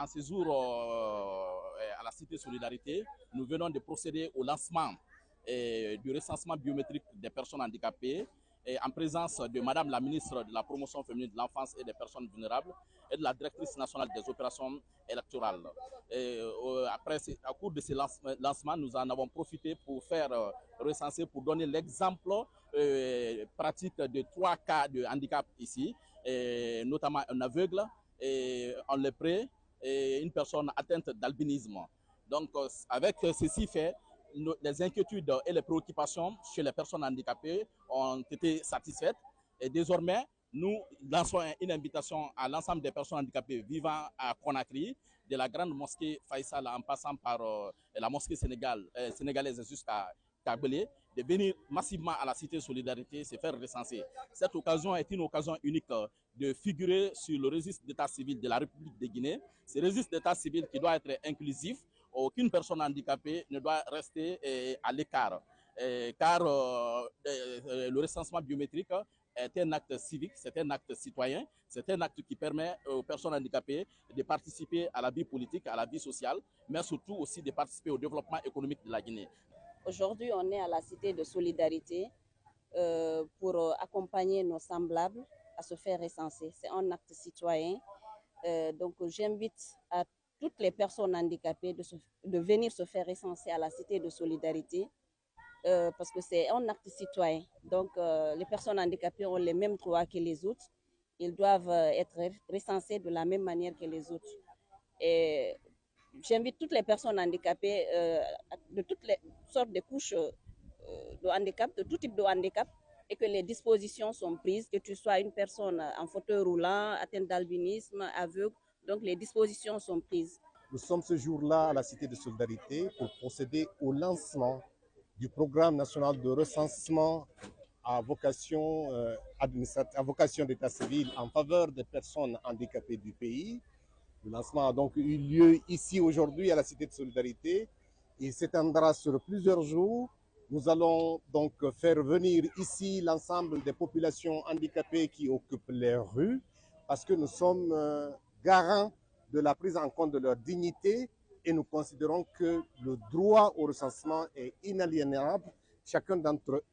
En ce jour, à la Cité Solidarité, nous venons de procéder au lancement du recensement biométrique des personnes handicapées en présence de Madame la ministre de la Promotion féminine de l'enfance et des personnes vulnérables et de la directrice nationale des opérations électorales. Au cours de ce lancement, nous en avons profité pour faire recenser, pour donner l'exemple pratique de 3 cas de handicap ici, notamment un aveugle, un lépreux, et une personne atteinte d'albinisme. Donc, avec ceci fait, les inquiétudes et les préoccupations chez les personnes handicapées ont été satisfaites. Et désormais, nous lançons une invitation à l'ensemble des personnes handicapées vivant à Conakry, de la grande mosquée Faisal en passant par la mosquée sénégalaise jusqu'à Kabylie, de venir massivement à la Cité Solidarité se faire recenser. Cette occasion est une occasion unique de figurer sur le registre d'état civil de la République de Guinée. Ce registre d'état civil qui doit être inclusif. Aucune personne handicapée ne doit rester à l'écart, car le recensement biométrique est un acte civique, c'est un acte citoyen, c'est un acte qui permet aux personnes handicapées de participer à la vie politique, à la vie sociale, mais surtout aussi de participer au développement économique de la Guinée. Aujourd'hui, on est à la Cité de Solidarité pour accompagner nos semblables à se faire recenser. C'est un acte citoyen. Donc, j'invite à toutes les personnes handicapées de venir se faire recenser à la Cité de Solidarité parce que c'est un acte citoyen. Donc, les personnes handicapées ont les mêmes droits que les autres. Ils doivent être recensés de la même manière que les autres. Et j'invite toutes les personnes handicapées de toutes les sortes de couches de handicap, de tout type de handicap, et que les dispositions sont prises, que tu sois une personne en fauteuil roulant, atteinte d'albinisme, aveugle, donc les dispositions sont prises. Nous sommes ce jour-là à la Cité de Solidarité pour procéder au lancement du programme national de recensement à vocation d'état civil en faveur des personnes handicapées du pays. Le lancement a donc eu lieu ici aujourd'hui à la Cité de Solidarité. Il s'étendra sur plusieurs jours. Nous allons donc faire venir ici l'ensemble des populations handicapées qui occupent les rues parce que nous sommes garants de la prise en compte de leur dignité et nous considérons que le droit au recensement est inaliénable. Chacun d'entre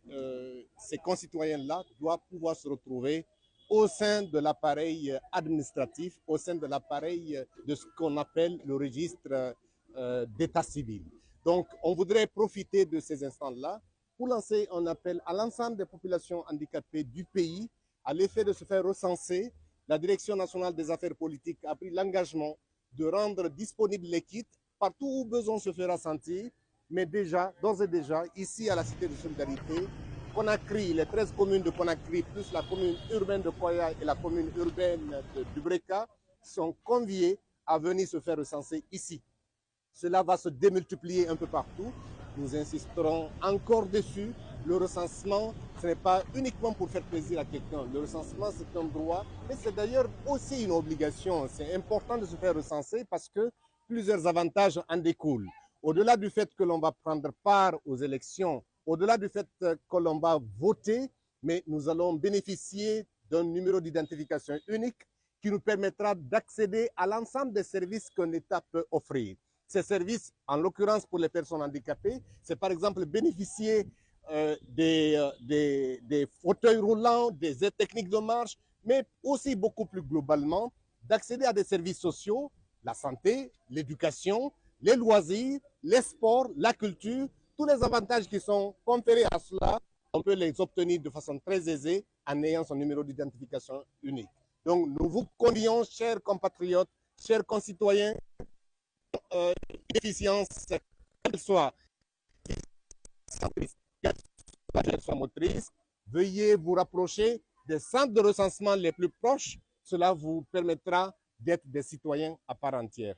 ces concitoyens-là doit pouvoir se retrouver au sein de l'appareil administratif, au sein de l'appareil de ce qu'on appelle le registre d'état civil. Donc, on voudrait profiter de ces instants-là pour lancer un appel à l'ensemble des populations handicapées du pays à l'effet de se faire recenser. La Direction nationale des affaires politiques a pris l'engagement de rendre disponibles les kits partout où besoin se fera sentir, mais déjà, d'ores et déjà, ici à la Cité de Solidarité, Conakry, les 13 communes de Conakry, plus la commune urbaine de Koya et la commune urbaine de Breka, sont conviées à venir se faire recenser ici. Cela va se démultiplier un peu partout. Nous insisterons encore dessus. Le recensement, ce n'est pas uniquement pour faire plaisir à quelqu'un. Le recensement, c'est un droit, mais c'est d'ailleurs aussi une obligation. C'est important de se faire recenser parce que plusieurs avantages en découlent. Au-delà du fait que l'on va prendre part aux élections, au-delà du fait que l'on va voter, mais nous allons bénéficier d'un numéro d'identification unique qui nous permettra d'accéder à l'ensemble des services qu'un État peut offrir. Ces services, en l'occurrence pour les personnes handicapées, c'est par exemple bénéficier des fauteuils roulants, des aides techniques de marche, mais aussi beaucoup plus globalement, d'accéder à des services sociaux, la santé, l'éducation, les loisirs, les sports, la culture, tous les avantages qui sont conférés à cela, on peut les obtenir de façon très aisée en ayant son numéro d'identification unique. Donc nous vous convions, chers compatriotes, chers concitoyens, déficience, qu'elle soit motrice, veuillez vous rapprocher des centres de recensement les plus proches. Cela vous permettra d'être des citoyens à part entière.